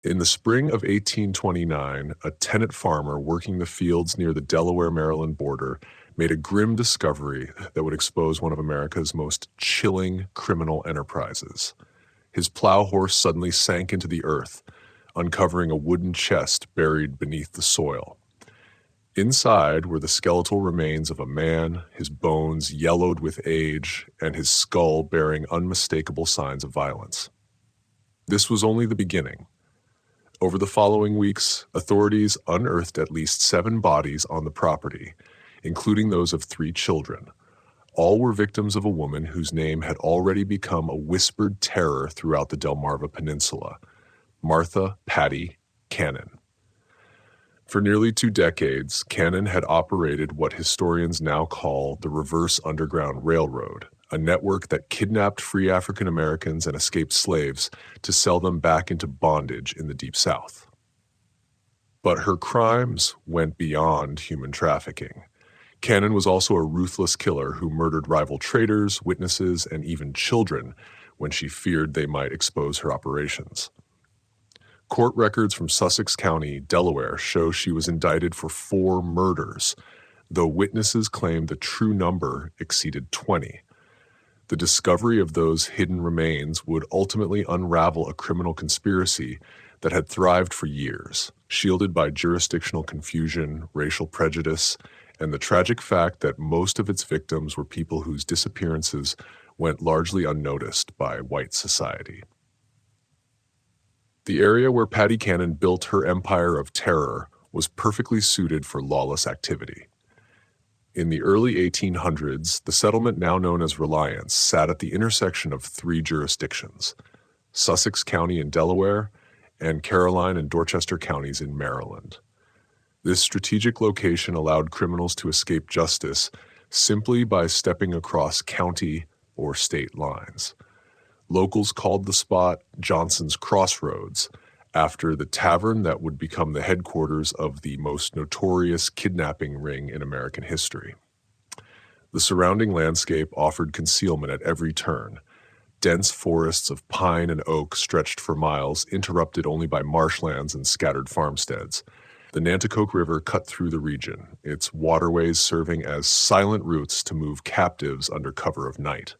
In the spring of 1829, a tenant farmer working the fields near the Delaware-Maryland border made a grim discovery that would expose one of America's most chilling criminal enterprises. His plow horse suddenly sank into the earth, uncovering a wooden chest buried beneath the soil. Inside were the skeletal remains of a man, his bones yellowed with age, and his skull bearing unmistakable signs of violence. This was only the beginning. Over the following weeks, authorities unearthed at least 7 bodies on the property, including those of 3 children. All were victims of a woman whose name had already become a whispered terror throughout the Delmarva Peninsula, Martha Patty Cannon. For nearly 2 decades, Cannon had operated what historians now call the Reverse Underground Railroad, a network that kidnapped free African Americans and escaped slaves to sell them back into bondage in the Deep South. But her crimes went beyond human trafficking. Cannon was also a ruthless killer who murdered rival traders, witnesses, and even children when she feared they might expose her operations. Court records from Sussex County, Delaware, show she was indicted for 4 murders, though witnesses claimed the true number exceeded 20. The discovery of those hidden remains would ultimately unravel a criminal conspiracy that had thrived for years, shielded by jurisdictional confusion, racial prejudice, and the tragic fact that most of its victims were people whose disappearances went largely unnoticed by white society. The area where Patty Cannon built her empire of terror was perfectly suited for lawless activity. In the early 1800s, the settlement now known as Reliance sat at the intersection of 3 jurisdictions: Sussex County in Delaware and Caroline and Dorchester counties in Maryland. This strategic location allowed criminals to escape justice simply by stepping across county or state lines. Locals called the spot Johnson's Crossroads, after the tavern that would become the headquarters of the most notorious kidnapping ring in American history. The surrounding landscape offered concealment at every turn. Dense forests of pine and oak stretched for miles, interrupted only by marshlands and scattered farmsteads. The Nanticoke River cut through the region, its waterways serving as silent routes to move captives under cover of night.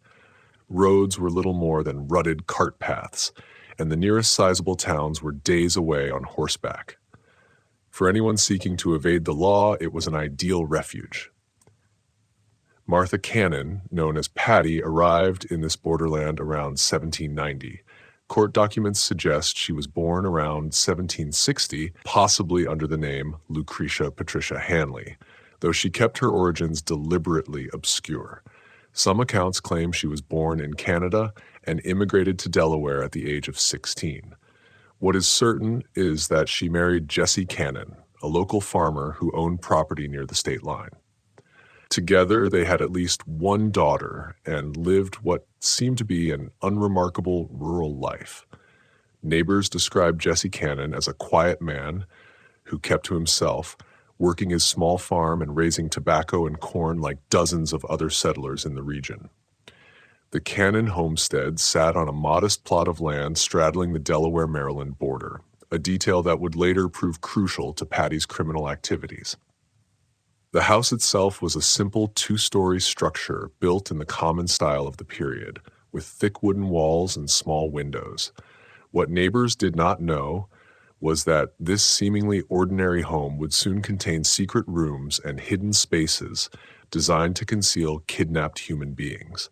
Roads were little more than rutted cart paths, and the nearest sizable towns were days away on horseback. For anyone seeking to evade the law, it was an ideal refuge. Martha Cannon, known as Patty, arrived in this borderland around 1790. Court documents suggest she was born around 1760, possibly under the name Lucretia Patricia Hanley, though she kept her origins deliberately obscure. Some accounts claim she was born in Canada and immigrated to Delaware at the age of 16. What is certain is that she married Jesse Cannon, a local farmer who owned property near the state line. Together, they had at least 1 daughter and lived what seemed to be an unremarkable rural life. Neighbors described Jesse Cannon as a quiet man who kept to himself, working his small farm and raising tobacco and corn like dozens of other settlers in the region. The Cannon homestead sat on a modest plot of land straddling the Delaware-Maryland border, a detail that would later prove crucial to Patty's criminal activities. The house itself was a simple 2-story structure built in the common style of the period, with thick wooden walls and small windows. What neighbors did not know was that this seemingly ordinary home would soon contain secret rooms and hidden spaces designed to conceal kidnapped human beings.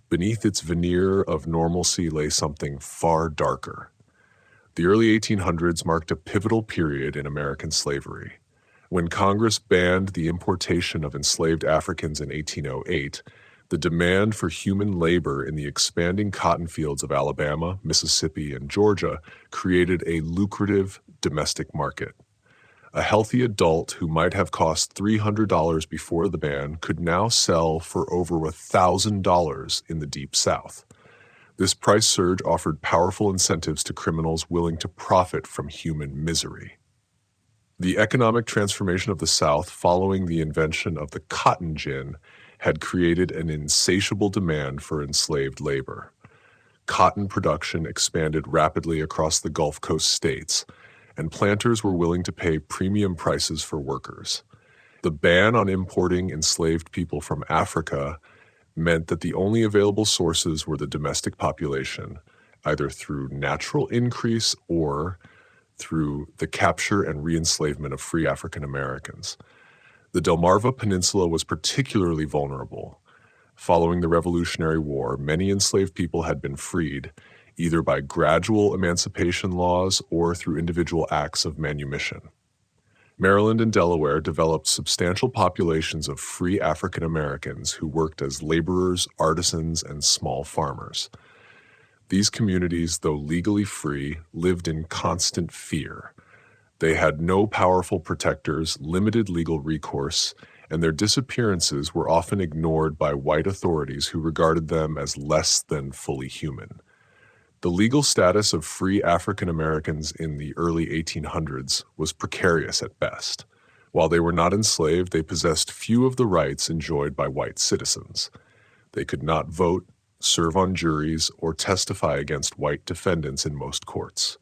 Beneath its veneer of normalcy lay something far darker. The early 1800s marked a pivotal period in American slavery. When Congress banned the importation of enslaved Africans in 1808, the demand for human labor in the expanding cotton fields of Alabama, Mississippi, and Georgia created a lucrative domestic market. A healthy adult who might have cost $300 before the ban could now sell for over $1,000 in the Deep South. This price surge offered powerful incentives to criminals willing to profit from human misery. The economic transformation of the South following the invention of the cotton gin had created an insatiable demand for enslaved labor. cotton production expanded rapidly across the Gulf Coast states, and planters were willing to pay premium prices for workers. The ban on importing enslaved people from Africa meant that the only available sources were the domestic population, either through natural increase or through the capture and re-enslavement of free African Americans. The Delmarva Peninsula was particularly vulnerable. Following the Revolutionary War, many enslaved people had been freed, either by gradual emancipation laws or through individual acts of manumission. Maryland and Delaware developed substantial populations of free African Americans who worked as laborers, artisans, and small farmers. These communities, though legally free, lived in constant fear. They had no powerful protectors, limited legal recourse, and their disappearances were often ignored by white authorities who regarded them as less than fully human. The legal status of free African Americans in the early 1800s was precarious at best. While they were not enslaved, they possessed few of the rights enjoyed by white citizens. They could not vote, serve on juries, or testify against white defendants in most courts.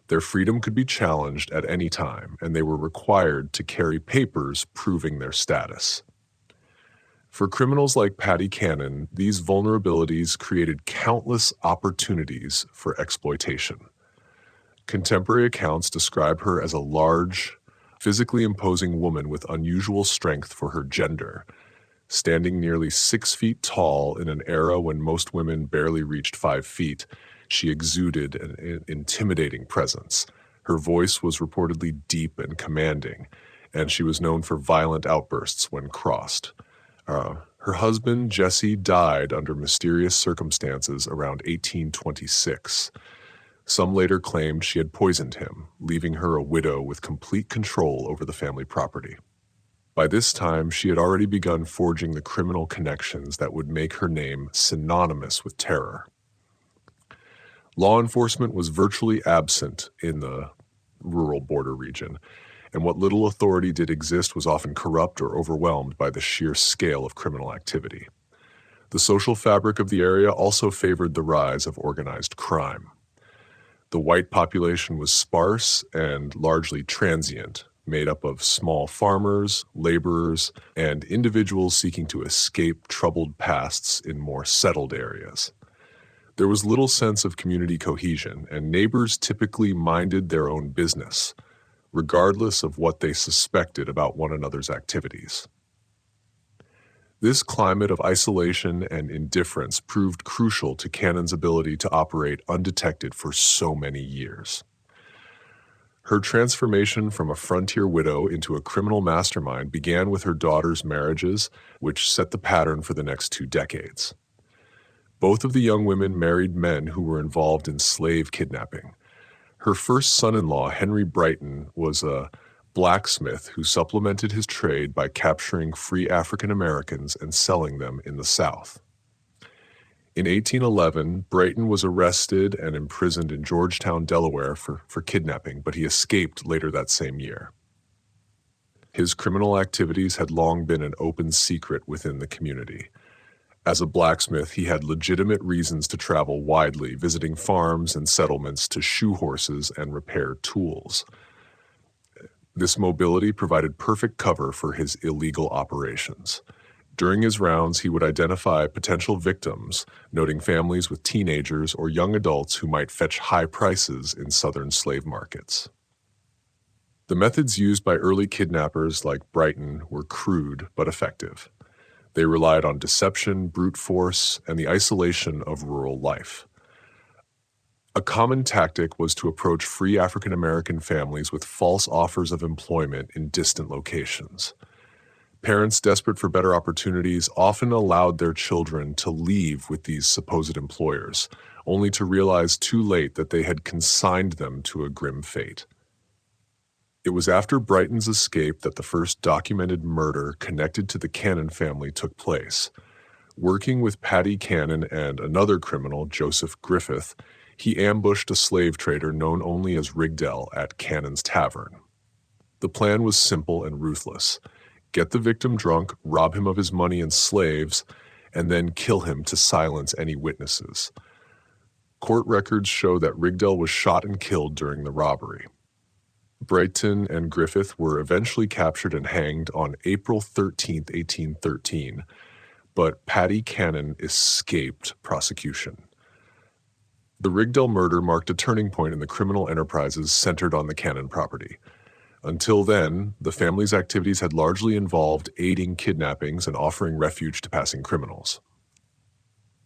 Their freedom could be challenged at any time, and they were required to carry papers proving their status. For criminals like Patty Cannon, these vulnerabilities created countless opportunities for exploitation. Contemporary accounts describe her as a large, physically imposing woman with unusual strength for her gender, standing nearly 6 feet tall in an era when most women barely reached 5 feet. She exuded an intimidating presence. Her voice was reportedly deep and commanding, and she was known for violent outbursts when crossed. Her husband, Jesse, died under mysterious circumstances around 1826. Some later claimed she had poisoned him, leaving her a widow with complete control over the family property. By this time, she had already begun forging the criminal connections that would make her name synonymous with terror. Law enforcement was virtually absent in the rural border region, and what little authority did exist was often corrupt or overwhelmed by the sheer scale of criminal activity. The social fabric of the area also favored the rise of organized crime. The white population was sparse and largely transient, made up of small farmers, laborers, and individuals seeking to escape troubled pasts in more settled areas. There was little sense of community cohesion, and neighbors typically minded their own business, regardless of what they suspected about one another's activities. This climate of isolation and indifference proved crucial to Cannon's ability to operate undetected for so many years. Her transformation from a frontier widow into a criminal mastermind began with her daughter's marriages, which set the pattern for the next 2 decades. Both of the young women married men who were involved in slave kidnapping. Her first son-in-law, Henry Brighton, was a blacksmith who supplemented his trade by capturing free African Americans and selling them in the South. In 1811, Brighton was arrested and imprisoned in Georgetown, Delaware for kidnapping, but he escaped later that same year. His criminal activities had long been an open secret within the community. As a blacksmith, he had legitimate reasons to travel widely, visiting farms and settlements to shoe horses and repair tools. This mobility provided perfect cover for his illegal operations. During his rounds, he would identify potential victims, noting families with teenagers or young adults who might fetch high prices in southern slave markets. The methods used by early kidnappers like Brighton were crude but effective. They relied on deception, brute force, and the isolation of rural life. A common tactic was to approach free African American families with false offers of employment in distant locations. Parents desperate for better opportunities often allowed their children to leave with these supposed employers, only to realize too late that they had consigned them to a grim fate. It was after Brighton's escape that the first documented murder connected to the Cannon family took place. Working with Patty Cannon and another criminal, Joseph Griffith, he ambushed a slave trader known only as Rigdell at Cannon's Tavern. The plan was simple and ruthless. Get the victim drunk, rob him of his money and slaves, and then kill him to silence any witnesses. Court records show that Rigdell was shot and killed during the robbery. Brighton and Griffith were eventually captured and hanged on April 13, 1813, but Paddy Cannon escaped prosecution. The Rigdell murder marked a turning point in the criminal enterprises centered on the Cannon property. Until then, the family's activities had largely involved aiding kidnappings and offering refuge to passing criminals.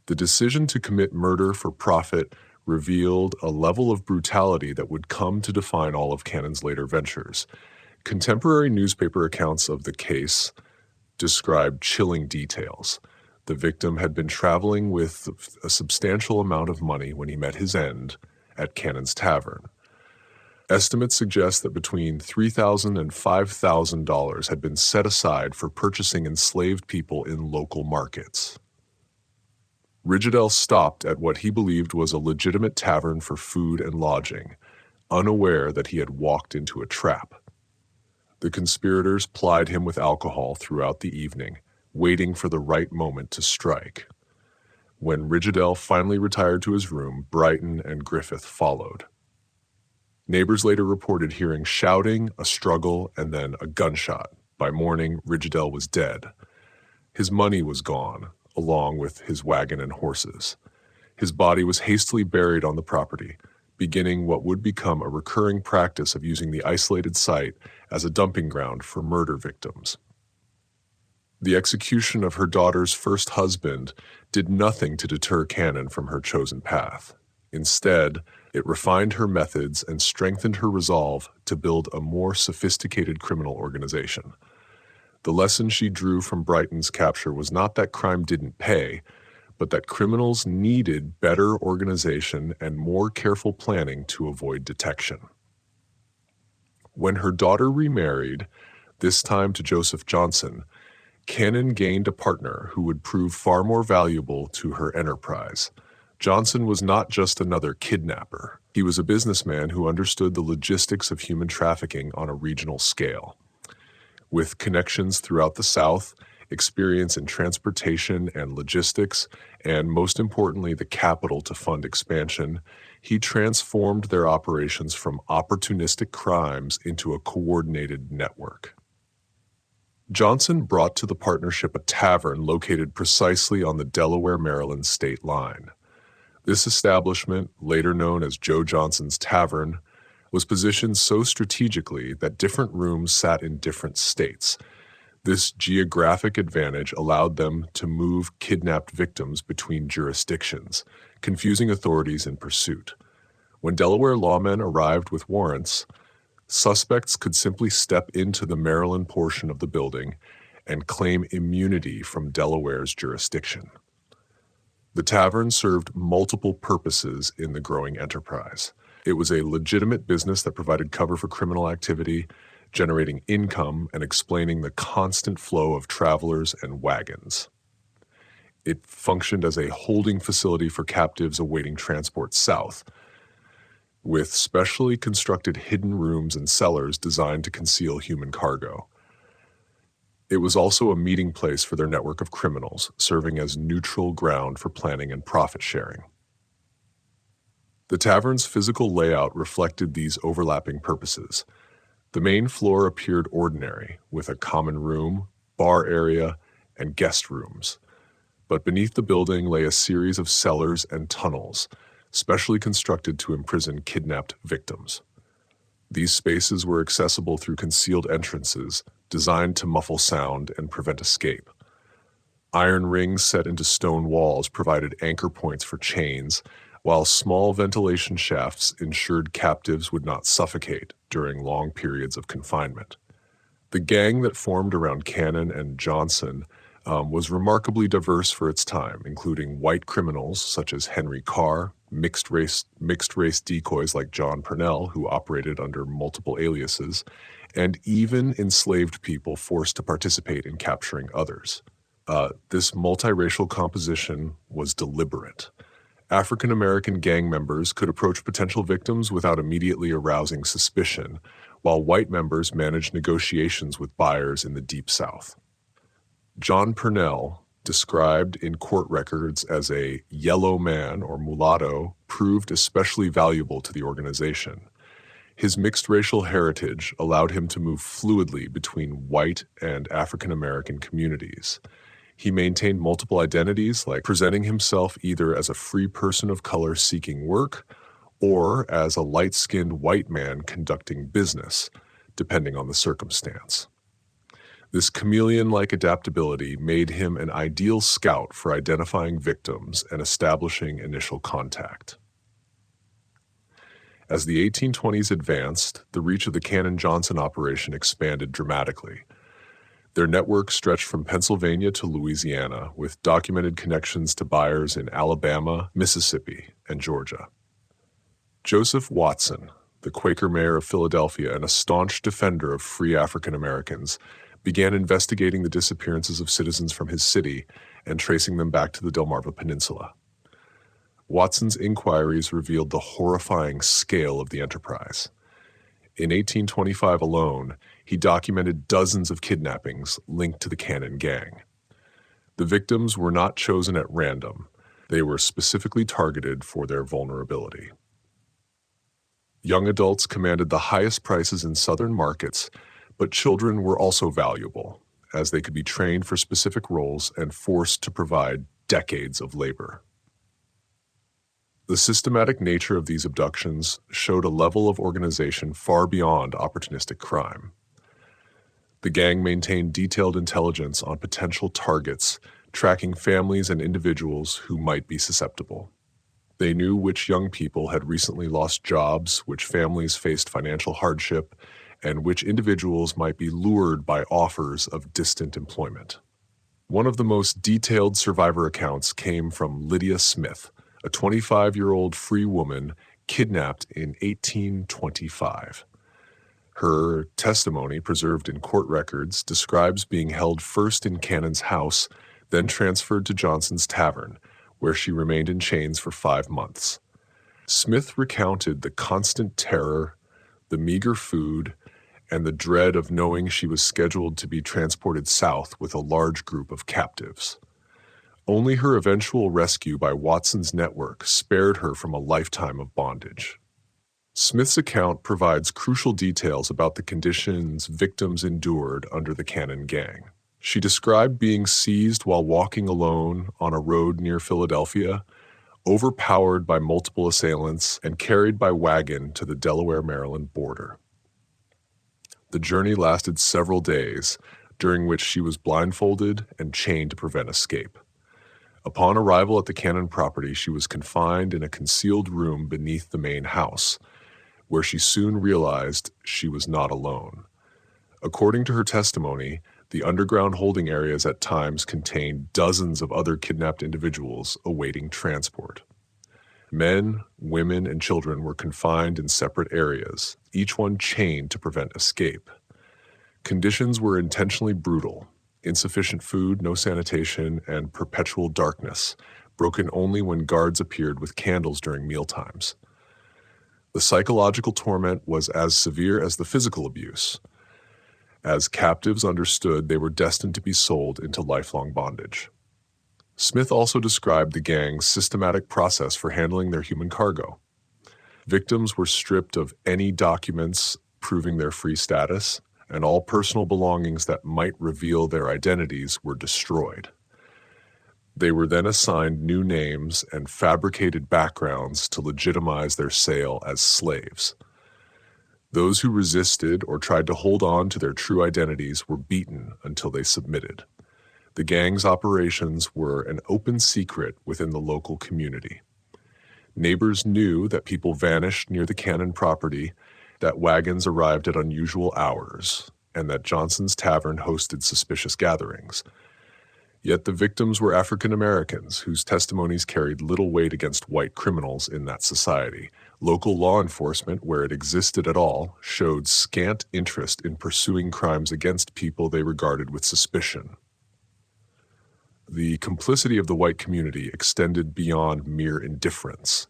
The decision to commit murder for profit revealed a level of brutality that would come to define all of Cannon's later ventures. Contemporary newspaper accounts of the case described chilling details. The victim had been traveling with a substantial amount of money when he met his end at Cannon's Tavern. Estimates suggest that between $3,000 and $5,000 had been set aside for purchasing enslaved people in local markets. Rigdell stopped at what he believed was a legitimate tavern for food and lodging, unaware that he had walked into a trap. The conspirators plied him with alcohol throughout the evening, waiting for the right moment to strike. When Rigdell finally retired to his room, Brighton and Griffith followed. Neighbors later reported hearing shouting, a struggle, and then a gunshot. By morning, Rigdell was dead. His money was gone, along with his wagon and horses. His body was hastily buried on the property, beginning what would become a recurring practice of using the isolated site as a dumping ground for murder victims. The execution of her daughter's first husband did nothing to deter Cannon from her chosen path. Instead, it refined her methods and strengthened her resolve to build a more sophisticated criminal organization. The lesson she drew from Brighton's capture was not that crime didn't pay, but that criminals needed better organization and more careful planning to avoid detection. When her daughter remarried, this time to Joseph Johnson, Cannon gained a partner who would prove far more valuable to her enterprise. Johnson was not just another kidnapper. He was a businessman who understood the logistics of human trafficking on a regional scale. With connections throughout the South, experience in transportation and logistics, and most importantly, the capital to fund expansion, he transformed their operations from opportunistic crimes into a coordinated network. Johnson brought to the partnership a tavern located precisely on the Delaware-Maryland state line. This establishment, later known as Joe Johnson's Tavern, was positioned so strategically that different rooms sat in different states. This geographic advantage allowed them to move kidnapped victims between jurisdictions, confusing authorities in pursuit. When Delaware lawmen arrived with warrants, suspects could simply step into the Maryland portion of the building and claim immunity from Delaware's jurisdiction. The tavern served multiple purposes in the growing enterprise. It was a legitimate business that provided cover for criminal activity, generating income and explaining the constant flow of travelers and wagons. It functioned as a holding facility for captives awaiting transport south, with specially constructed hidden rooms and cellars designed to conceal human cargo. It was also a meeting place for their network of criminals, serving as neutral ground for planning and profit sharing. The tavern's physical layout reflected these overlapping purposes. The main floor appeared ordinary, with a common room, bar area, and guest rooms. But beneath the building lay a series of cellars and tunnels, specially constructed to imprison kidnapped victims. These spaces were accessible through concealed entrances, designed to muffle sound and prevent escape. Iron rings set into stone walls provided anchor points for chains, while small ventilation shafts ensured captives would not suffocate during long periods of confinement. The gang that formed around Cannon and Johnson was remarkably diverse for its time, including white criminals such as Henry Carr, mixed race decoys like John Purnell, who operated under multiple aliases, and even enslaved people forced to participate in capturing others. This multiracial composition was deliberate. African American gang members could approach potential victims without immediately arousing suspicion, while white members managed negotiations with buyers in the Deep South. John Purnell, described in court records as a yellow man or mulatto, proved especially valuable to the organization. His mixed racial heritage allowed him to move fluidly between white and African American communities. He maintained multiple identities, like presenting himself either as a free person of color seeking work or as a light-skinned white man conducting business, depending on the circumstance. This chameleon-like adaptability made him an ideal scout for identifying victims and establishing initial contact. As the 1820s advanced, the reach of the Cannon-Johnson operation expanded dramatically. Their network stretched from Pennsylvania to Louisiana, with documented connections to buyers in Alabama, Mississippi, and Georgia. Joseph Watson, the Quaker mayor of Philadelphia and a staunch defender of free African Americans, began investigating the disappearances of citizens from his city and tracing them back to the Delmarva Peninsula. Watson's inquiries revealed the horrifying scale of the enterprise. In 1825 alone, he documented dozens of kidnappings linked to the Cannon gang. The victims were not chosen at random. They were specifically targeted for their vulnerability. Young adults commanded the highest prices in southern markets, but children were also valuable, as they could be trained for specific roles and forced to provide decades of labor. The systematic nature of these abductions showed a level of organization far beyond opportunistic crime. The gang maintained detailed intelligence on potential targets, tracking families and individuals who might be susceptible. They knew which young people had recently lost jobs, which families faced financial hardship, and which individuals might be lured by offers of distant employment. One of the most detailed survivor accounts came from Lydia Smith, a 25-year-old free woman kidnapped in 1825. Her testimony, preserved in court records, describes being held first in Cannon's house, then transferred to Johnson's Tavern, where she remained in chains for 5 months. Smith recounted the constant terror, the meager food, and the dread of knowing she was scheduled to be transported south with a large group of captives. Only her eventual rescue by Watson's network spared her from a lifetime of bondage. Smith's account provides crucial details about the conditions victims endured under the Cannon gang. She described being seized while walking alone on a road near Philadelphia, overpowered by multiple assailants, and carried by wagon to the Delaware-Maryland border. The journey lasted several days, during which she was blindfolded and chained to prevent escape. Upon arrival at the Cannon property, she was confined in a concealed room beneath the main house, where she soon realized she was not alone. According to her testimony, the underground holding areas at times contained dozens of other kidnapped individuals awaiting transport. Men, women, and children were confined in separate areas, each one chained to prevent escape. Conditions were intentionally brutal. Insufficient food, no sanitation, and perpetual darkness, broken only when guards appeared with candles during mealtimes. The psychological torment was as severe as the physical abuse. As captives understood, they were destined to be sold into lifelong bondage. Smith also described the gang's systematic process for handling their human cargo. Victims were stripped of any documents proving their free status, and all personal belongings that might reveal their identities were destroyed. They were then assigned new names and fabricated backgrounds to legitimize their sale as slaves. Those who resisted or tried to hold on to their true identities were beaten until they submitted. The gang's operations were an open secret within the local community. Neighbors knew that people vanished near the Cannon property, that wagons arrived at unusual hours, and that Johnson's Tavern hosted suspicious gatherings. Yet the victims were African Americans whose testimonies carried little weight against white criminals in that society. Local law enforcement, where it existed at all, showed scant interest in pursuing crimes against people they regarded with suspicion. The complicity of the white community extended beyond mere indifference.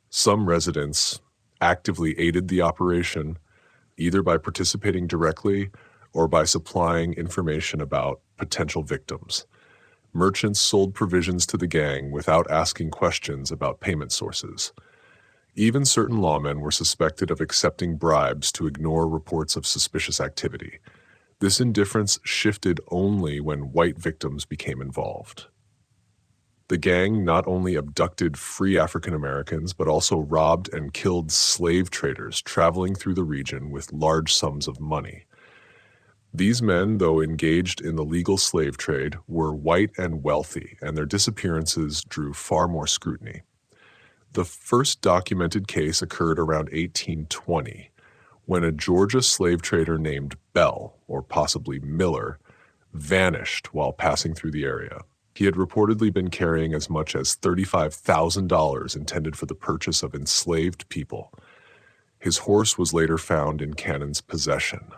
Some residents actively aided the operation, either by participating directly or by supplying information about potential victims. Merchants sold provisions to the gang without asking questions about payment sources. Even certain lawmen were suspected of accepting bribes to ignore reports of suspicious activity. This indifference shifted only when white victims became involved. The gang not only abducted free African Americans, but also robbed and killed slave traders traveling through the region with large sums of money. These men, though engaged in the legal slave trade, were white and wealthy, and their disappearances drew far more scrutiny. The first documented case occurred around 1820, when a Georgia slave trader named Bell, or possibly Miller, vanished while passing through the area. He had reportedly been carrying as much as $35,000 intended for the purchase of enslaved people. His horse was later found in Cannon's possession.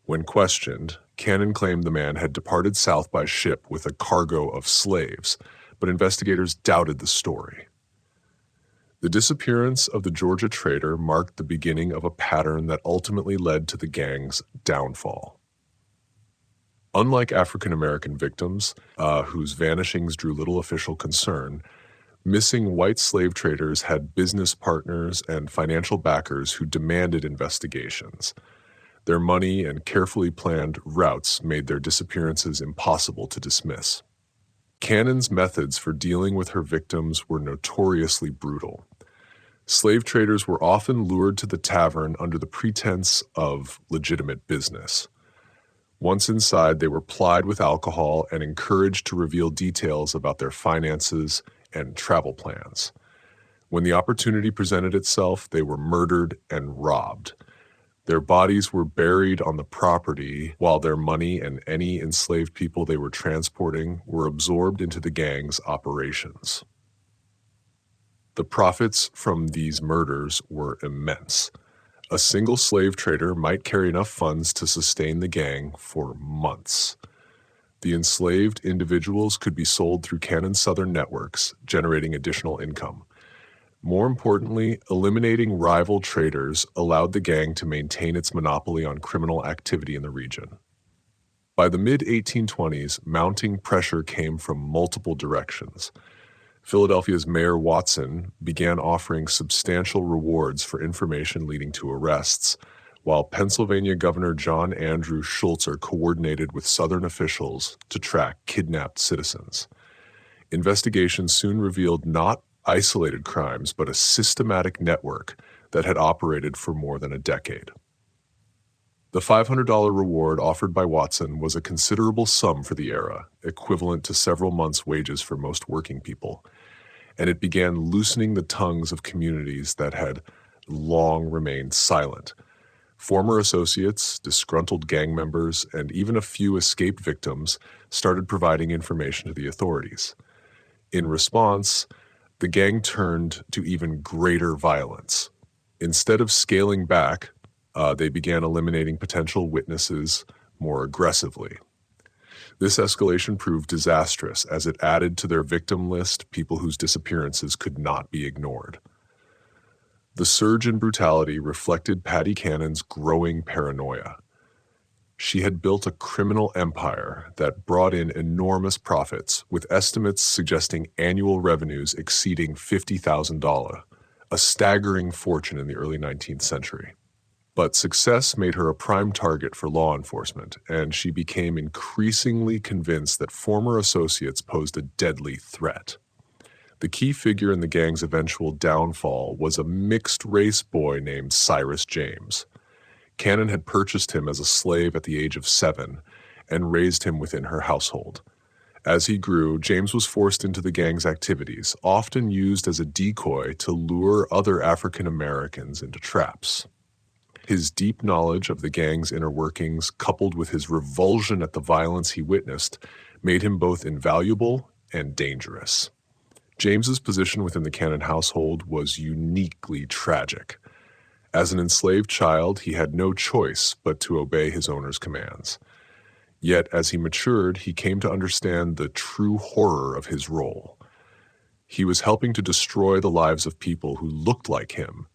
When questioned, Cannon claimed the man had departed south by ship with a cargo of slaves, but investigators doubted the story. The disappearance of the Georgia trader marked the beginning of a pattern that ultimately led to the gang's downfall. Unlike African American victims, whose vanishings drew little official concern, missing white slave traders had business partners and financial backers who demanded investigations. Their money and carefully planned routes made their disappearances impossible to dismiss. Cannon's methods for dealing with her victims were notoriously brutal. Slave traders were often lured to the tavern under the pretense of legitimate business. Once inside, they were plied with alcohol and encouraged to reveal details about their finances and travel plans. When the opportunity presented itself, they were murdered and robbed. Their bodies were buried on the property, while their money and any enslaved people they were transporting were absorbed into the gang's operations. The profits from these murders were immense. A single slave trader might carry enough funds to sustain the gang for months. The enslaved individuals could be sold through Cannon's Southern networks, generating additional income. More importantly, eliminating rival traders allowed the gang to maintain its monopoly on criminal activity in the region. By the mid-1820s, mounting pressure came from multiple directions. Philadelphia's Mayor Watson began offering substantial rewards for information leading to arrests, while Pennsylvania Governor John Andrew Schulzer coordinated with Southern officials to track kidnapped citizens. Investigations soon revealed not isolated crimes, but a systematic network that had operated for more than a decade. The $500 reward offered by Watson was a considerable sum for the era, equivalent to several months' wages for most working people, and it began loosening the tongues of communities that had long remained silent. Former associates, disgruntled gang members, and even a few escaped victims started providing information to the authorities. In response, the gang turned to even greater violence. Instead of scaling back, they began eliminating potential witnesses more aggressively. This escalation proved disastrous as it added to their victim list people whose disappearances could not be ignored. The surge in brutality reflected Patty Cannon's growing paranoia. She had built a criminal empire that brought in enormous profits, with estimates suggesting annual revenues exceeding $50,000, a staggering fortune in the early 19th century. But success made her a prime target for law enforcement, and she became increasingly convinced that former associates posed a deadly threat. The key figure in the gang's eventual downfall was a mixed-race boy named Cyrus James. Cannon had purchased him as a slave at the age of 7 and raised him within her household. As he grew, James was forced into the gang's activities, often used as a decoy to lure other African Americans into traps. His deep knowledge of the gang's inner workings, coupled with his revulsion at the violence he witnessed, made him both invaluable and dangerous. James's position within the Cannon household was uniquely tragic. As an enslaved child, he had no choice but to obey his owner's commands. Yet, as he matured, he came to understand the true horror of his role. He was helping to destroy the lives of people who looked like him,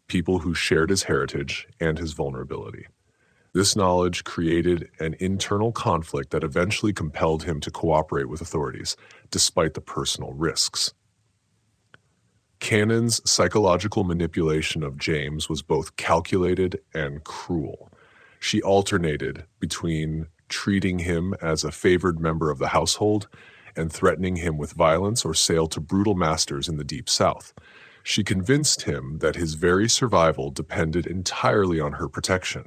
people who shared his heritage and his vulnerability. This knowledge created an internal conflict that eventually compelled him to cooperate with authorities, despite the personal risks. Cannon's psychological manipulation of James was both calculated and cruel. She alternated between treating him as a favored member of the household and threatening him with violence or sale to brutal masters in the Deep South. She convinced him that his very survival depended entirely on her protection,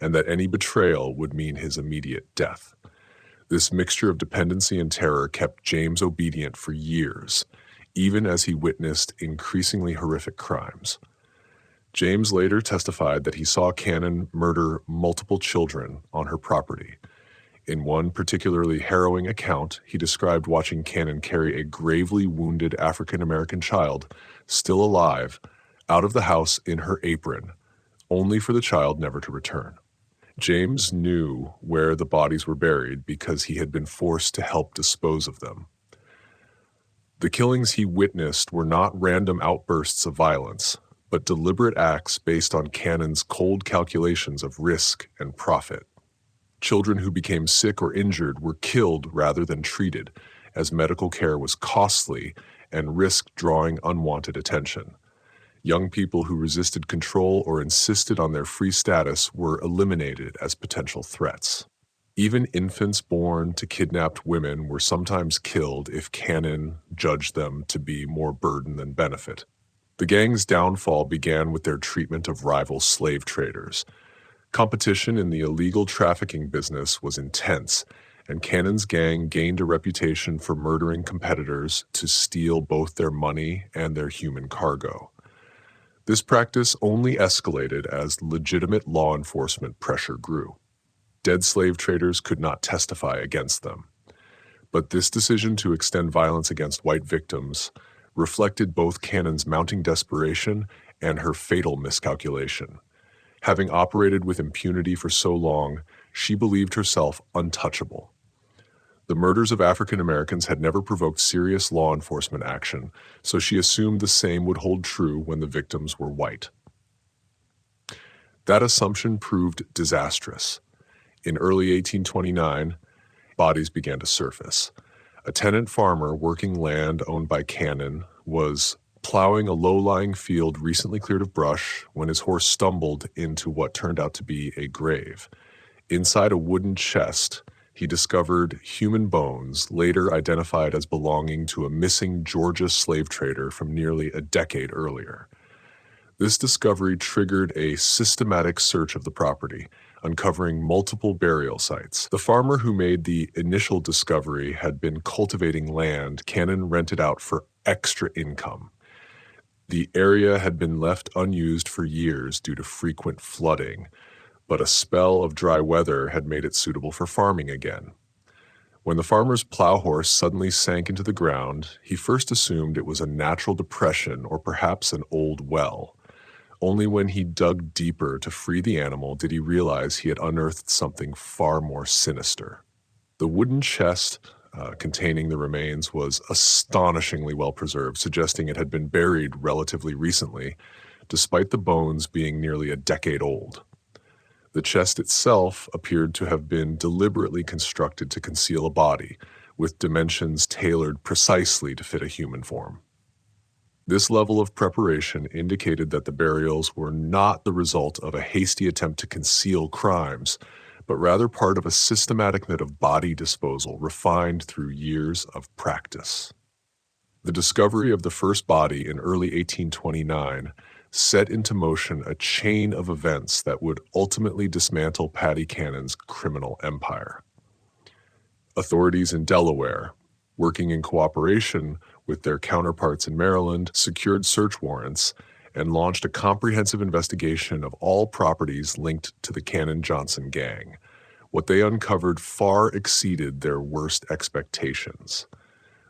and that any betrayal would mean his immediate death. This mixture of dependency and terror kept James obedient for years, even as he witnessed increasingly horrific crimes. James later testified that he saw Cannon murder multiple children on her property. In one particularly harrowing account, he described watching Cannon carry a gravely wounded African-American child, still alive, out of the house in her apron, only for the child never to return. James knew where the bodies were buried because he had been forced to help dispose of them. The killings he witnessed were not random outbursts of violence, but deliberate acts based on Cannon's cold calculations of risk and profit. Children who became sick or injured were killed rather than treated, as medical care was costly and risked drawing unwanted attention. Young people who resisted control or insisted on their free status were eliminated as potential threats. Even infants born to kidnapped women were sometimes killed if Cannon judged them to be more burden than benefit. The gang's downfall began with their treatment of rival slave traders. Competition in the illegal trafficking business was intense, and Cannon's gang gained a reputation for murdering competitors to steal both their money and their human cargo. This practice only escalated as legitimate law enforcement pressure grew. Dead slave traders could not testify against them. But this decision to extend violence against white victims reflected both Cannon's mounting desperation and her fatal miscalculation. Having operated with impunity for so long, she believed herself untouchable. The murders of African Americans had never provoked serious law enforcement action, so she assumed the same would hold true when the victims were white. That assumption proved disastrous. In early 1829, bodies began to surface. A tenant farmer working land owned by Cannon was plowing a low-lying field recently cleared of brush when his horse stumbled into what turned out to be a grave. Inside a wooden chest, he discovered human bones, later identified as belonging to a missing Georgia slave trader from nearly a decade earlier. This discovery triggered a systematic search of the property, uncovering multiple burial sites. The farmer who made the initial discovery had been cultivating land Cannon rented out for extra income. The area had been left unused for years due to frequent flooding, but a spell of dry weather had made it suitable for farming again. When the farmer's plow horse suddenly sank into the ground, he first assumed it was a natural depression or perhaps an old well. Only when he dug deeper to free the animal did he realize he had unearthed something far more sinister. The wooden chest containing the remains was astonishingly well preserved, suggesting it had been buried relatively recently, despite the bones being nearly a decade old. The chest itself appeared to have been deliberately constructed to conceal a body, with dimensions tailored precisely to fit a human form. This level of preparation indicated that the burials were not the result of a hasty attempt to conceal crimes, but rather part of a systematic method of body disposal refined through years of practice. The discovery of the first body in early 1829 set into motion a chain of events that would ultimately dismantle Patty Cannon's criminal empire. Authorities in Delaware, working in cooperation with their counterparts in Maryland, secured search warrants and launched a comprehensive investigation of all properties linked to the Cannon-Johnson gang. What they uncovered far exceeded their worst expectations.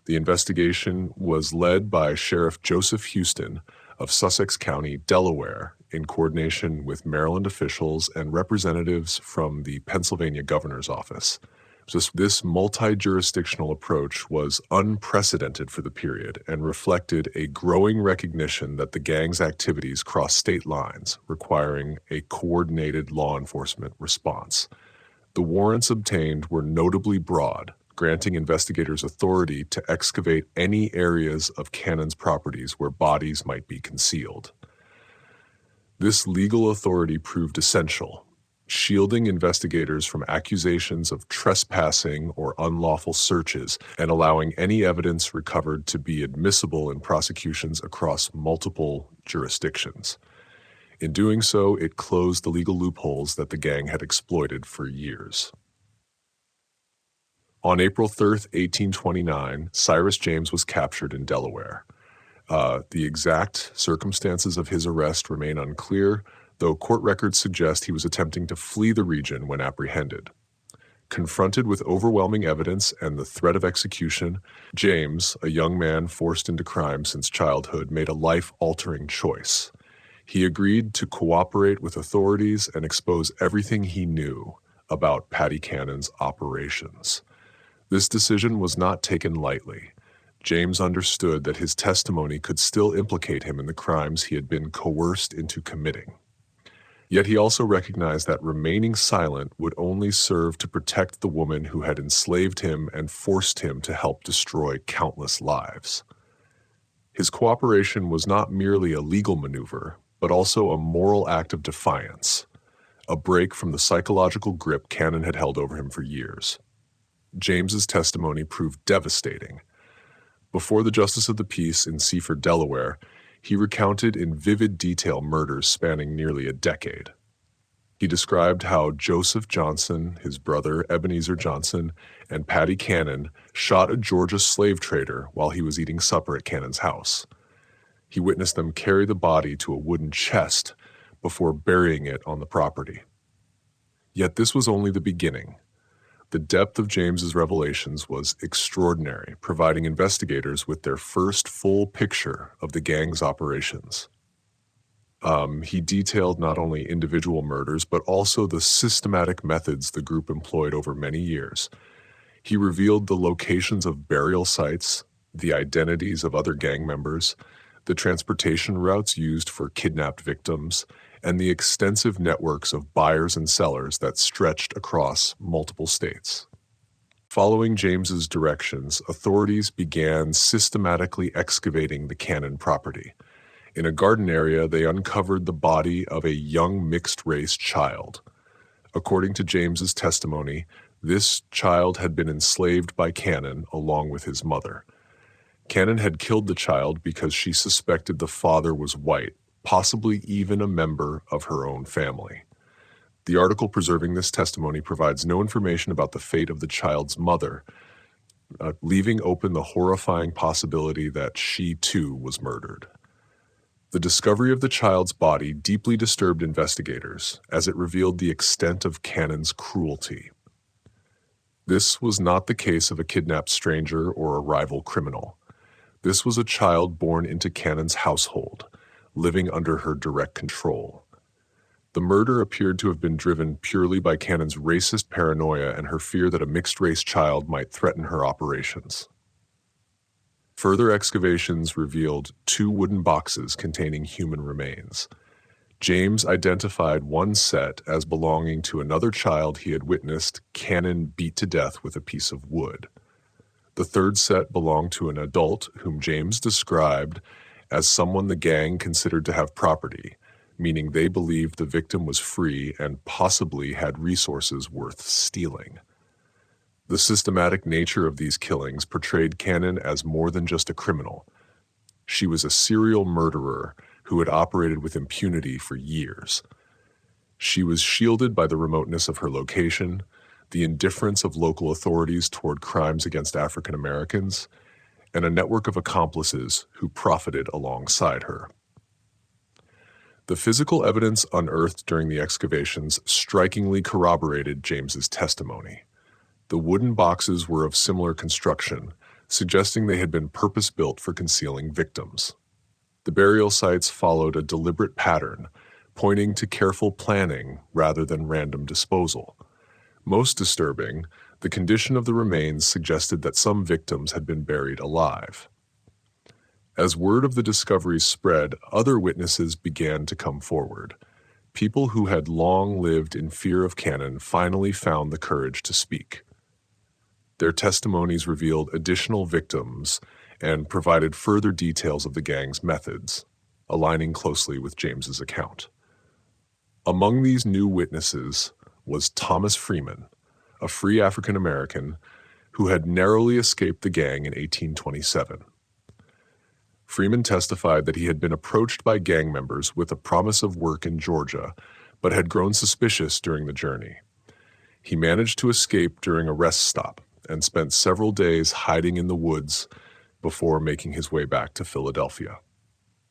The investigation was led by Sheriff Joseph Houston of Sussex County, Delaware, in coordination with Maryland officials and representatives from the Pennsylvania governor's office. This multi-jurisdictional approach was unprecedented for the period and reflected a growing recognition that the gang's activities crossed state lines, requiring a coordinated law enforcement response. The warrants obtained were notably broad, granting investigators authority to excavate any areas of Cannon's properties where bodies might be concealed. This legal authority proved essential, shielding investigators from accusations of trespassing or unlawful searches and allowing any evidence recovered to be admissible in prosecutions across multiple jurisdictions. In doing so, it closed the legal loopholes that the gang had exploited for years. On April 3rd, 1829, Cyrus James was captured in Delaware. The exact circumstances of his arrest remain unclear, though court records suggest he was attempting to flee the region when apprehended. Confronted with overwhelming evidence and the threat of execution, James, a young man forced into crime since childhood, made a life-altering choice. He agreed to cooperate with authorities and expose everything he knew about Paddy Cannon's operations. This decision was not taken lightly. James understood that his testimony could still implicate him in the crimes he had been coerced into committing. Yet he also recognized that remaining silent would only serve to protect the woman who had enslaved him and forced him to help destroy countless lives. His cooperation was not merely a legal maneuver, but also a moral act of defiance, a break from the psychological grip Cannon had held over him for years. James's testimony proved devastating. Before the Justice of the Peace in Seaford, Delaware, he recounted in vivid detail murders spanning nearly a decade. He described how Joseph Johnson, his brother Ebenezer Johnson, and Paddy Cannon shot a Georgia slave trader while he was eating supper at Cannon's house. He witnessed them carry the body to a wooden chest before burying it on the property. Yet this was only the beginning. The depth of James's revelations was extraordinary, providing investigators with their first full picture of the gang's operations. He detailed not only individual murders, but also the systematic methods the group employed over many years. He revealed the locations of burial sites, the identities of other gang members, the transportation routes used for kidnapped victims, and the extensive networks of buyers and sellers that stretched across multiple states. Following James's directions, authorities began systematically excavating the Cannon property. In a garden area, they uncovered the body of a young mixed-race child. According to James's testimony, this child had been enslaved by Cannon along with his mother. Cannon had killed the child because she suspected the father was white, possibly even a member of her own family. The article preserving this testimony provides no information about the fate of the child's mother, leaving open the horrifying possibility that she too was murdered. The discovery of the child's body deeply disturbed investigators, as it revealed the extent of Cannon's cruelty. This was not the case of a kidnapped stranger or a rival criminal. This was a child born into Cannon's household, living under her direct control. The murder appeared to have been driven purely by Cannon's racist paranoia and her fear that a mixed-race child might threaten her operations. Further excavations revealed 2 wooden boxes containing human remains. James identified one set as belonging to another child he had witnessed Cannon beat to death with a piece of wood. The third set belonged to an adult whom James described as someone the gang considered to have property, meaning they believed the victim was free and possibly had resources worth stealing. The systematic nature of these killings portrayed Cannon as more than just a criminal. She was a serial murderer who had operated with impunity for years. She was shielded by the remoteness of her location, the indifference of local authorities toward crimes against African Americans, and a network of accomplices who profited alongside her. The physical evidence unearthed during the excavations strikingly corroborated James's testimony. The wooden boxes were of similar construction, suggesting they had been purpose-built for concealing victims. The burial sites followed a deliberate pattern, pointing to careful planning rather than random disposal. Most disturbing, The condition of the remains suggested that some victims had been buried alive. As word of the discoveries spread, other witnesses began to come forward. People who had long lived in fear of Cannon finally found the courage to speak. Their testimonies revealed additional victims and provided further details of the gang's methods, aligning closely with James's account. Among these new witnesses was Thomas Freeman, a free African American who had narrowly escaped the gang in 1827. Freeman testified that he had been approached by gang members with a promise of work in Georgia, but had grown suspicious during the journey. He managed to escape during a rest stop and spent several days hiding in the woods before making his way back to Philadelphia.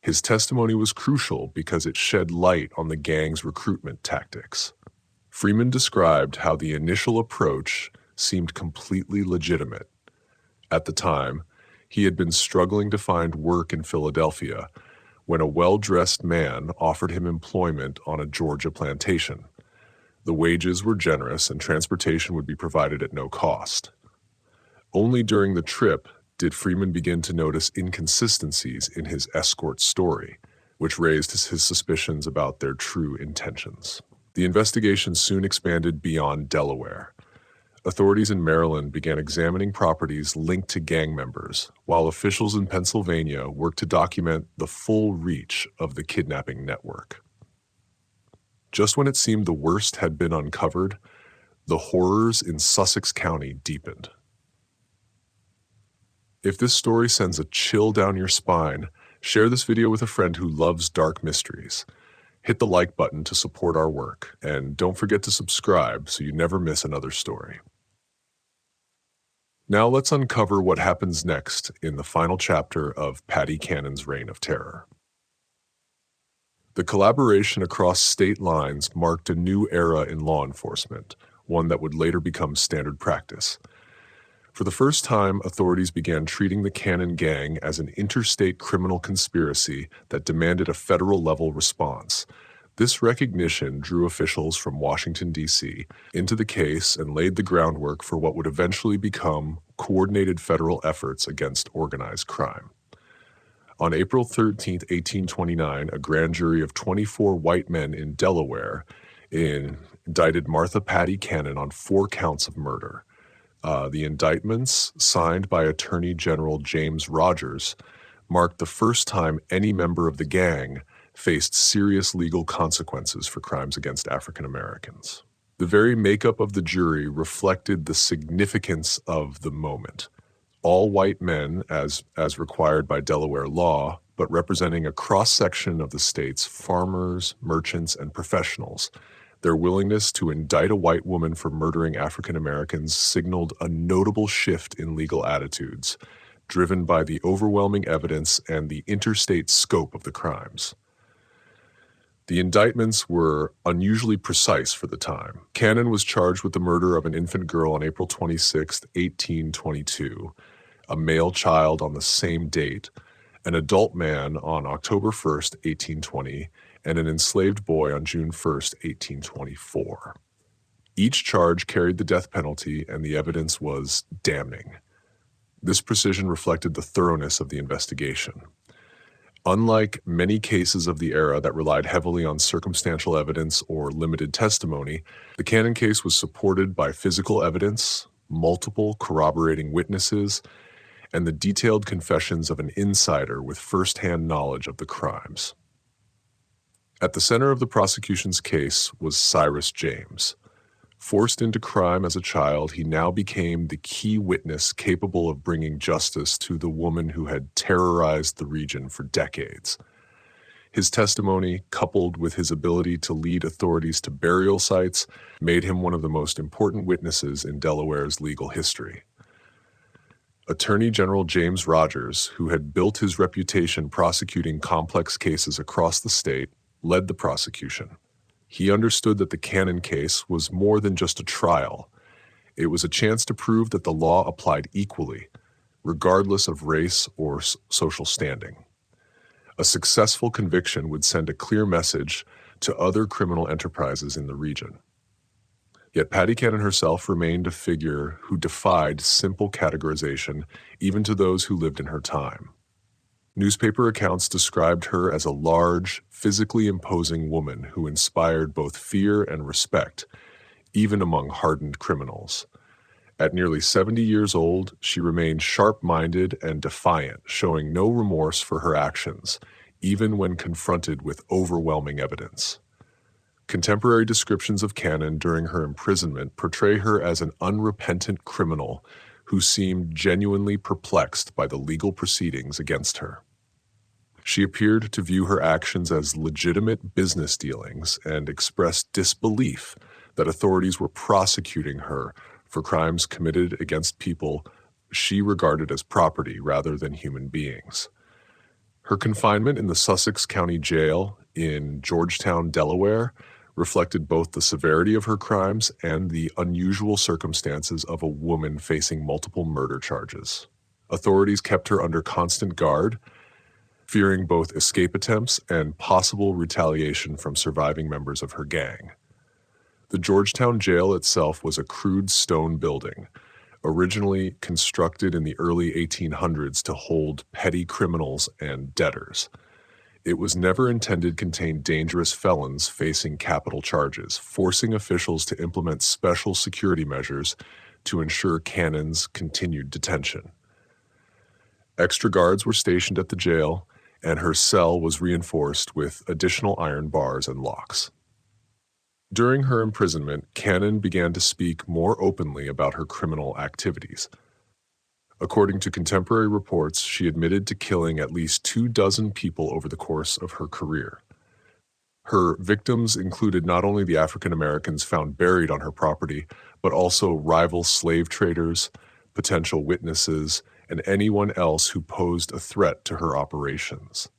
His testimony was crucial because it shed light on the gang's recruitment tactics. Freeman described how the initial approach seemed completely legitimate. At the time, he had been struggling to find work in Philadelphia when a well-dressed man offered him employment on a Georgia plantation. The wages were generous and transportation would be provided at no cost. Only during the trip did Freeman begin to notice inconsistencies in his escort's story, which raised his suspicions about their true intentions. The investigation soon expanded beyond Delaware. Authorities in Maryland began examining properties linked to gang members, while officials in Pennsylvania worked to document the full reach of the kidnapping network. Just when it seemed the worst had been uncovered, the horrors in Sussex County deepened. If this story sends a chill down your spine, share this video with a friend who loves dark mysteries. Hit the like button to support our work, and don't forget to subscribe so you never miss another story. Now let's uncover what happens next in the final chapter of Patty Cannon's reign of terror. The collaboration across state lines marked a new era in law enforcement, one that would later become standard practice. For the first time, authorities began treating the Cannon gang as an interstate criminal conspiracy that demanded a federal-level response. This recognition drew officials from Washington, D.C. into the case and laid the groundwork for what would eventually become coordinated federal efforts against organized crime. On April 13, 1829, a grand jury of 24 white men in Delaware indicted Martha Patty Cannon on 4 counts of murder. The indictments, signed by Attorney General James Rogers, marked the first time any member of the gang faced serious legal consequences for crimes against African Americans. The very makeup of the jury reflected the significance of the moment. All white men, as required by Delaware law, but representing a cross-section of the state's farmers, merchants, and professionals. Their willingness to indict a white woman for murdering African Americans signaled a notable shift in legal attitudes, driven by the overwhelming evidence and the interstate scope of the crimes. The indictments were unusually precise for the time. Cannon was charged with the murder of an infant girl on April 26, 1822, a male child on the same date, an adult man on October 1, 1820, and an enslaved boy on June 1, 1824. Each charge carried the death penalty, and the evidence was damning. This precision reflected the thoroughness of the investigation. Unlike many cases of the era that relied heavily on circumstantial evidence or limited testimony, the Cannon case was supported by physical evidence, multiple corroborating witnesses, and the detailed confessions of an insider with first-hand knowledge of the crimes. At the center of the prosecution's case was Cyrus James. Forced into crime as a child, he now became the key witness capable of bringing justice to the woman who had terrorized the region for decades. His testimony, coupled with his ability to lead authorities to burial sites, made him one of the most important witnesses in Delaware's legal history. Attorney General James Rogers, who had built his reputation prosecuting complex cases across the state, led the prosecution. He understood that the Cannon case was more than just a trial. It was a chance to prove that the law applied equally, regardless of race or social standing. A successful conviction would send a clear message to other criminal enterprises in the region. Yet Patty Cannon herself remained a figure who defied simple categorization even to those who lived in her time. Newspaper accounts described her as a large, physically imposing woman who inspired both fear and respect, even among hardened criminals. At nearly 70 years old, she remained sharp-minded and defiant, showing no remorse for her actions, even when confronted with overwhelming evidence. Contemporary descriptions of Cannon during her imprisonment portray her as an unrepentant criminal who seemed genuinely perplexed by the legal proceedings against her. She appeared to view her actions as legitimate business dealings and expressed disbelief that authorities were prosecuting her for crimes committed against people she regarded as property rather than human beings. Her confinement in the Sussex County Jail in Georgetown, Delaware, reflected both the severity of her crimes and the unusual circumstances of a woman facing multiple murder charges. Authorities kept her under constant guard, fearing both escape attempts and possible retaliation from surviving members of her gang. The Georgetown jail itself was a crude stone building, originally constructed in the early 1800s to hold petty criminals and debtors. It was never intended to contain dangerous felons facing capital charges, forcing officials to implement special security measures to ensure Cannon's continued detention. Extra guards were stationed at the jail, and her cell was reinforced with additional iron bars and locks. During her imprisonment, Cannon began to speak more openly about her criminal activities. According to contemporary reports, she admitted to killing at least 24 people over the course of her career. Her victims included not only the African Americans found buried on her property, but also rival slave traders, potential witnesses, and anyone else who posed a threat to her operations.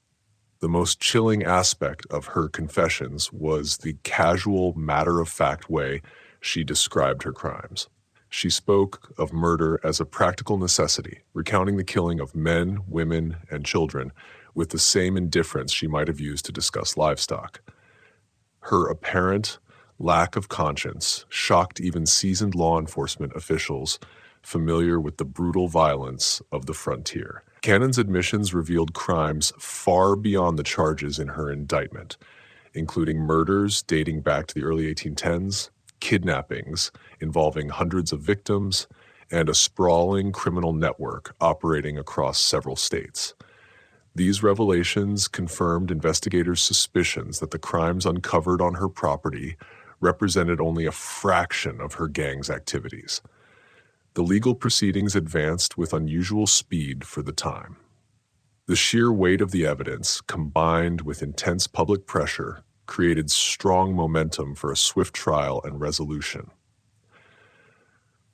The most chilling aspect of her confessions was the casual, matter-of-fact way she described her crimes. She spoke of murder as a practical necessity, recounting the killing of men, women, and children with the same indifference she might have used to discuss livestock. Her apparent lack of conscience shocked even seasoned law enforcement officials familiar with the brutal violence of the frontier. Cannon's admissions revealed crimes far beyond the charges in her indictment, including murders dating back to the early 1810s, kidnappings involving hundreds of victims, and a sprawling criminal network operating across several states. These revelations confirmed investigators' suspicions that the crimes uncovered on her property represented only a fraction of her gang's activities. The legal proceedings advanced with unusual speed for the time. The sheer weight of the evidence, combined with intense public pressure, created strong momentum for a swift trial and resolution.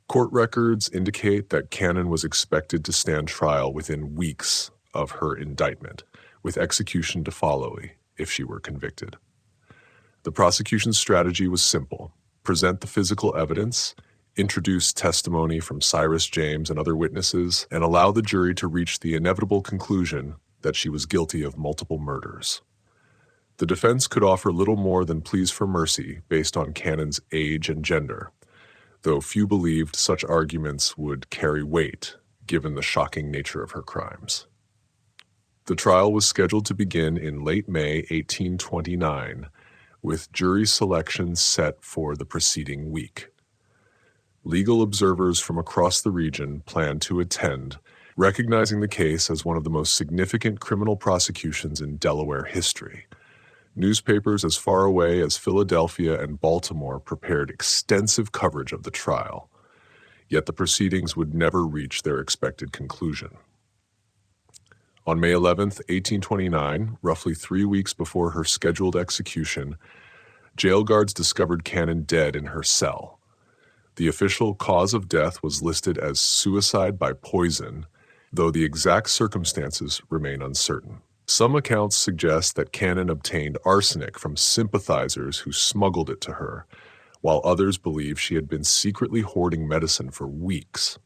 Court records indicate that Cannon was expected to stand trial within weeks of her indictment, with execution to follow if she were convicted. The prosecution's strategy was simple: present the physical evidence, introduce testimony from Cyrus James and other witnesses, and allow the jury to reach the inevitable conclusion that she was guilty of multiple murders. The defense could offer little more than pleas for mercy based on Cannon's age and gender, though few believed such arguments would carry weight given the shocking nature of her crimes. The trial was scheduled to begin in late May 1829, with jury selection set for the preceding week. Legal observers from across the region planned to attend, recognizing the case as one of the most significant criminal prosecutions in Delaware history. Newspapers as far away as Philadelphia and Baltimore prepared extensive coverage of the trial, yet the proceedings would never reach their expected conclusion. On May 11, 1829, roughly 3 weeks before her scheduled execution, jail guards discovered Cannon dead in her cell. The official cause of death was listed as suicide by poison, though the exact circumstances remain uncertain. Some accounts suggest that Cannon obtained arsenic from sympathizers who smuggled it to her, while others believe she had been secretly hoarding medicine for weeks.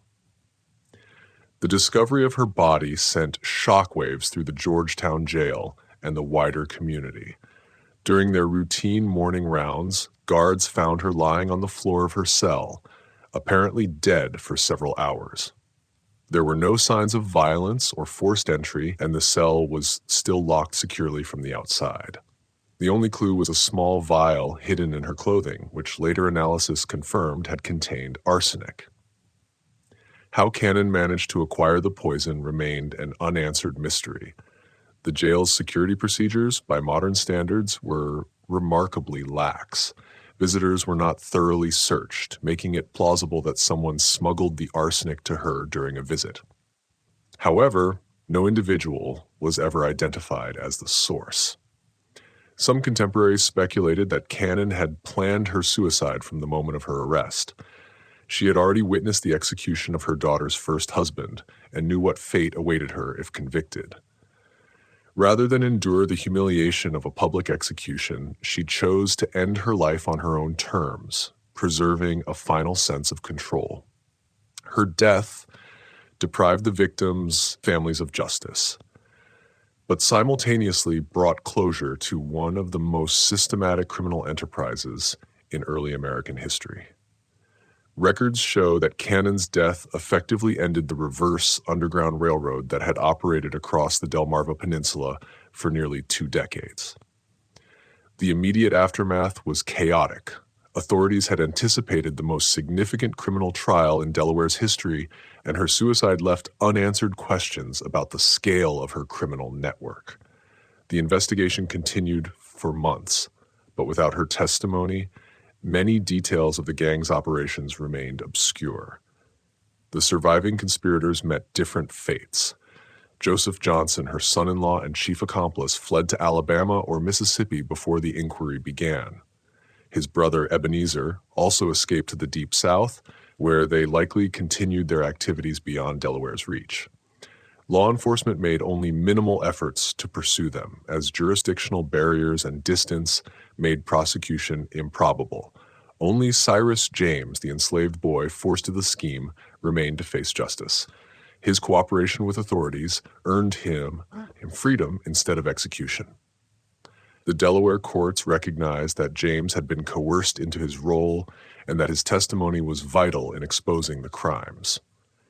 The discovery of her body sent shockwaves through the Georgetown jail and the wider community. During their routine morning rounds, guards found her lying on the floor of her cell, apparently dead for several hours. There were no signs of violence or forced entry, and the cell was still locked securely from the outside. The only clue was a small vial hidden in her clothing, which later analysis confirmed had contained arsenic. How Cannon managed to acquire the poison remained an unanswered mystery. The jail's security procedures, by modern standards, were remarkably lax. Visitors were not thoroughly searched, making it plausible that someone smuggled the arsenic to her during a visit. However, no individual was ever identified as the source. Some contemporaries speculated that Cannon had planned her suicide from the moment of her arrest. She had already witnessed the execution of her daughter's first husband and knew what fate awaited her if convicted. Rather than endure the humiliation of a public execution, she chose to end her life on her own terms, preserving a final sense of control. Her death deprived the victims' families of justice, but simultaneously brought closure to one of the most systematic criminal enterprises in early American history. Records show that Cannon's death effectively ended the reverse Underground Railroad that had operated across the Delmarva Peninsula for nearly 2 decades. The immediate aftermath was chaotic. Authorities had anticipated the most significant criminal trial in Delaware's history, and her suicide left unanswered questions about the scale of her criminal network. The investigation continued for months, but without her testimony, many details of the gang's operations remained obscure. The surviving conspirators met different fates. Joseph Johnson, her son-in-law and chief accomplice, fled to Alabama or Mississippi before the inquiry began. His brother Ebenezer also escaped to the Deep South, where they likely continued their activities beyond Delaware's reach. Law enforcement made only minimal efforts to pursue them, as jurisdictional barriers and distance made prosecution improbable. Only Cyrus James, the enslaved boy forced to the scheme, remained to face justice. His cooperation with authorities earned him freedom instead of execution. The Delaware courts recognized that James had been coerced into his role and that his testimony was vital in exposing the crimes.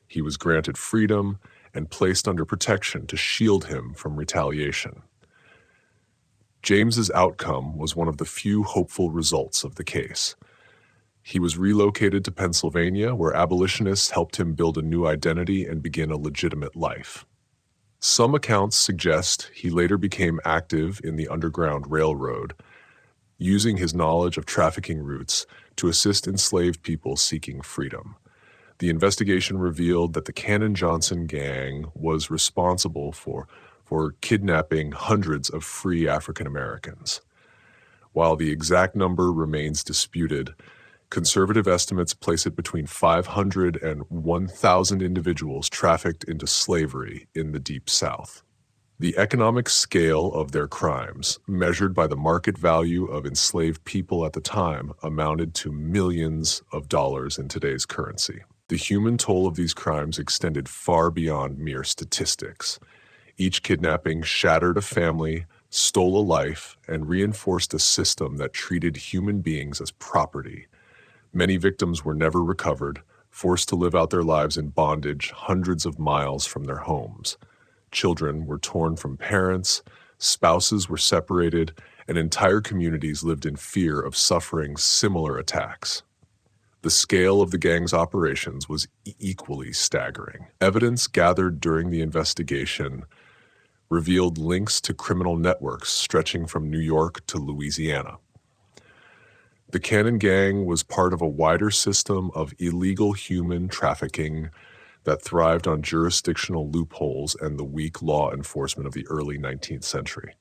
He was granted freedom and placed under protection to shield him from retaliation. James's outcome was one of the few hopeful results of the case. He was relocated to Pennsylvania, where abolitionists helped him build a new identity and begin a legitimate life. Some accounts suggest he later became active in the Underground Railroad, using his knowledge of trafficking routes to assist enslaved people seeking freedom. The investigation revealed that the Cannon-Johnson gang was responsible for kidnapping hundreds of free African Americans. While the exact number remains disputed, conservative estimates place it between 500 and 1,000 individuals trafficked into slavery in the Deep South. The economic scale of their crimes, measured by the market value of enslaved people at the time, amounted to millions of dollars in today's currency. The human toll of these crimes extended far beyond mere statistics. Each kidnapping shattered a family, stole a life, and reinforced a system that treated human beings as property. Many victims were never recovered, forced to live out their lives in bondage hundreds of miles from their homes. Children were torn from parents, spouses were separated, and entire communities lived in fear of suffering similar attacks. The scale of the gang's operations was equally staggering. Evidence gathered during the investigation revealed links to criminal networks stretching from New York to Louisiana. The Cannon gang was part of a wider system of illegal human trafficking that thrived on jurisdictional loopholes and the weak law enforcement of the early 19th century.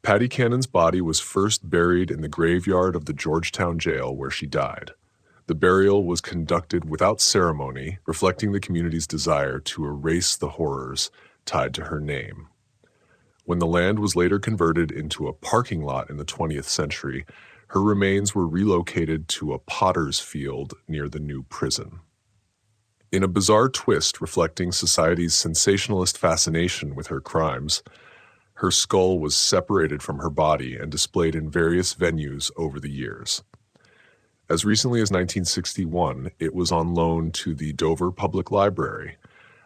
Patty Cannon's body was first buried in the graveyard of the Georgetown jail, where she died. The burial was conducted without ceremony, reflecting the community's desire to erase the horrors tied to her name. When the land was later converted into a parking lot in the 20th century, her remains were relocated to a potter's field near the new prison. In a bizarre twist reflecting society's sensationalist fascination with her crimes, Her skull was separated from her body and displayed in various venues over the years. As recently as 1961, it was on loan to the Dover Public Library,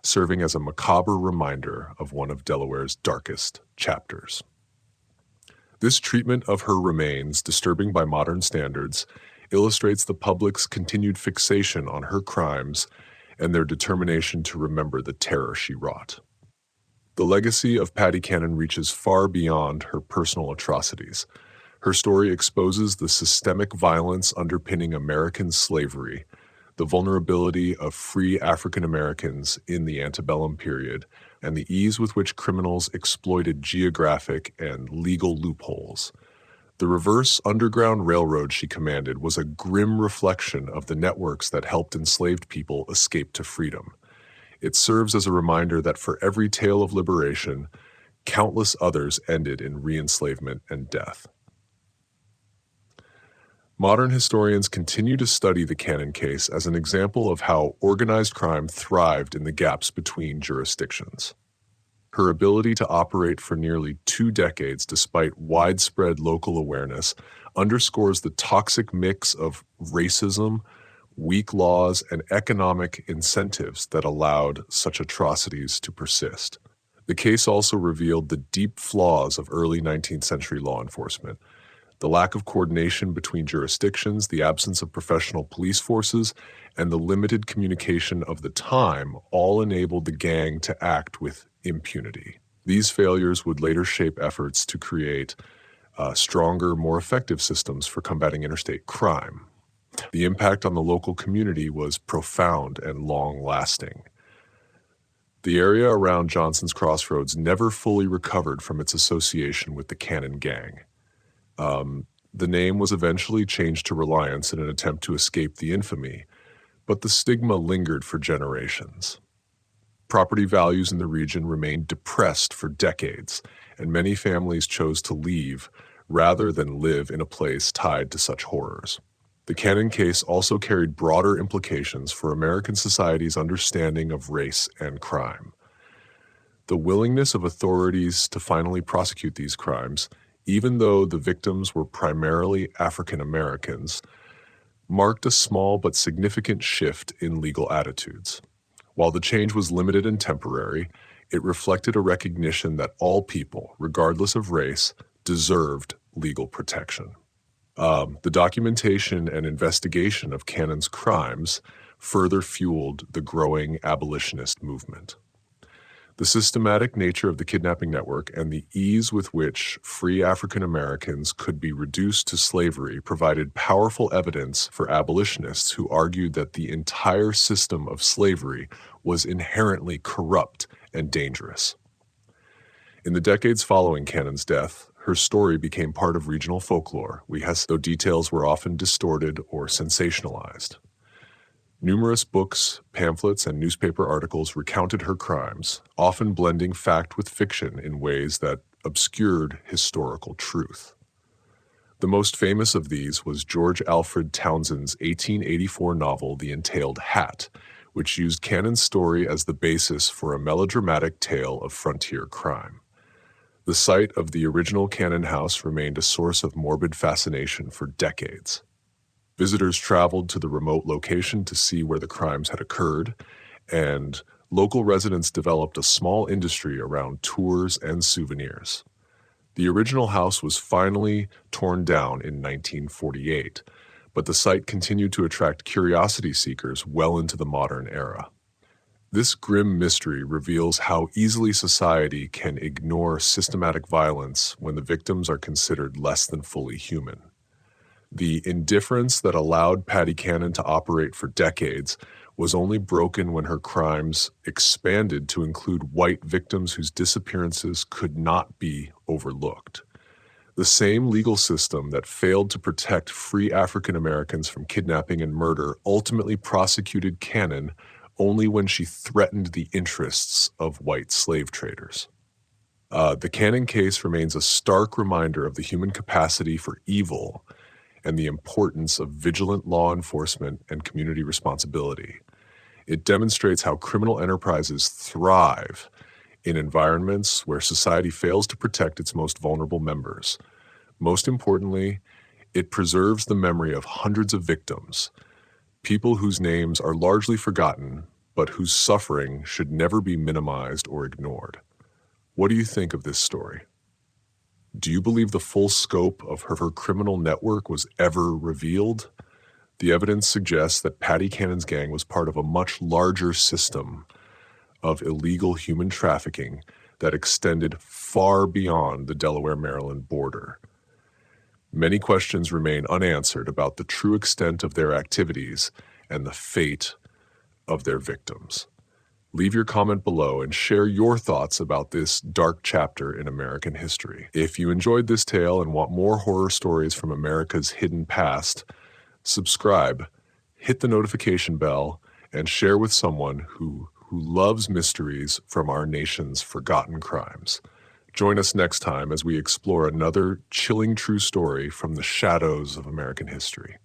serving as a macabre reminder of one of Delaware's darkest chapters. This treatment of her remains, disturbing by modern standards, illustrates the public's continued fixation on her crimes and their determination to remember the terror she wrought. The legacy of Patty Cannon reaches far beyond her personal atrocities. Her story exposes the systemic violence underpinning American slavery, the vulnerability of free African Americans in the antebellum period, and the ease with which criminals exploited geographic and legal loopholes. The reverse Underground Railroad she commanded was a grim reflection of the networks that helped enslaved people escape to freedom. It serves as a reminder that for every tale of liberation, countless others ended in re-enslavement and death. Modern historians continue to study the Cannon case as an example of how organized crime thrived in the gaps between jurisdictions. Her ability to operate for nearly 2 decades despite widespread local awareness underscores the toxic mix of racism, weak laws, and economic incentives that allowed such atrocities to persist. The case also revealed the deep flaws of early 19th century law enforcement. The lack of coordination between jurisdictions, the absence of professional police forces, and the limited communication of the time all enabled the gang to act with impunity. These failures would later shape efforts to create stronger, more effective systems for combating interstate crime. The impact on the local community was profound and long-lasting. The area around Johnson's Crossroads never fully recovered from its association with the Cannon gang. The name was eventually changed to Reliance in an attempt to escape the infamy, but the stigma lingered for generations. Property values in the region remained depressed for decades, and many families chose to leave rather than live in a place tied to such horrors. The Cannon case also carried broader implications for American society's understanding of race and crime. The willingness of authorities to finally prosecute these crimes, even though the victims were primarily African Americans, marked a small but significant shift in legal attitudes. While the change was limited and temporary, it reflected a recognition that all people, regardless of race, deserved legal protection. The documentation and investigation of Cannon's crimes further fueled the growing abolitionist movement. The systematic nature of the kidnapping network and the ease with which free African Americans could be reduced to slavery provided powerful evidence for abolitionists who argued that the entire system of slavery was inherently corrupt and dangerous. In the decades following Cannon's death, her story became part of regional folklore, though details were often distorted or sensationalized. Numerous books, pamphlets, and newspaper articles recounted her crimes, often blending fact with fiction in ways that obscured historical truth. The most famous of these was George Alfred Townsend's 1884 novel, The Entailed Hat, which used Cannon's story as the basis for a melodramatic tale of frontier crime. The site of the original Cannon house remained a source of morbid fascination for decades. Visitors traveled to the remote location to see where the crimes had occurred, and local residents developed a small industry around tours and souvenirs. The original house was finally torn down in 1948, but the site continued to attract curiosity seekers well into the modern era. This grim mystery reveals how easily society can ignore systematic violence when the victims are considered less than fully human. The indifference that allowed Patty Cannon to operate for decades was only broken when her crimes expanded to include white victims whose disappearances could not be overlooked. The same legal system that failed to protect free African Americans from kidnapping and murder ultimately prosecuted Cannon only when she threatened the interests of white slave traders. The Cannon case remains a stark reminder of the human capacity for evil and the importance of vigilant law enforcement and community responsibility. It demonstrates how criminal enterprises thrive in environments where society fails to protect its most vulnerable members. Most importantly, it preserves the memory of hundreds of victims, people whose names are largely forgotten, but whose suffering should never be minimized or ignored. What do you think of this story? Do you believe the full scope of her criminal network was ever revealed? The evidence suggests that Patty Cannon's gang was part of a much larger system of illegal human trafficking that extended far beyond the Delaware-Maryland border. Many questions remain unanswered about the true extent of their activities and the fate of their victims. Leave your comment below and share your thoughts about this dark chapter in American history. If you enjoyed this tale and want more horror stories from America's hidden past, subscribe, hit the notification bell, and share with someone who loves mysteries from our nation's forgotten crimes. Join us next time as we explore another chilling true story from the shadows of American history.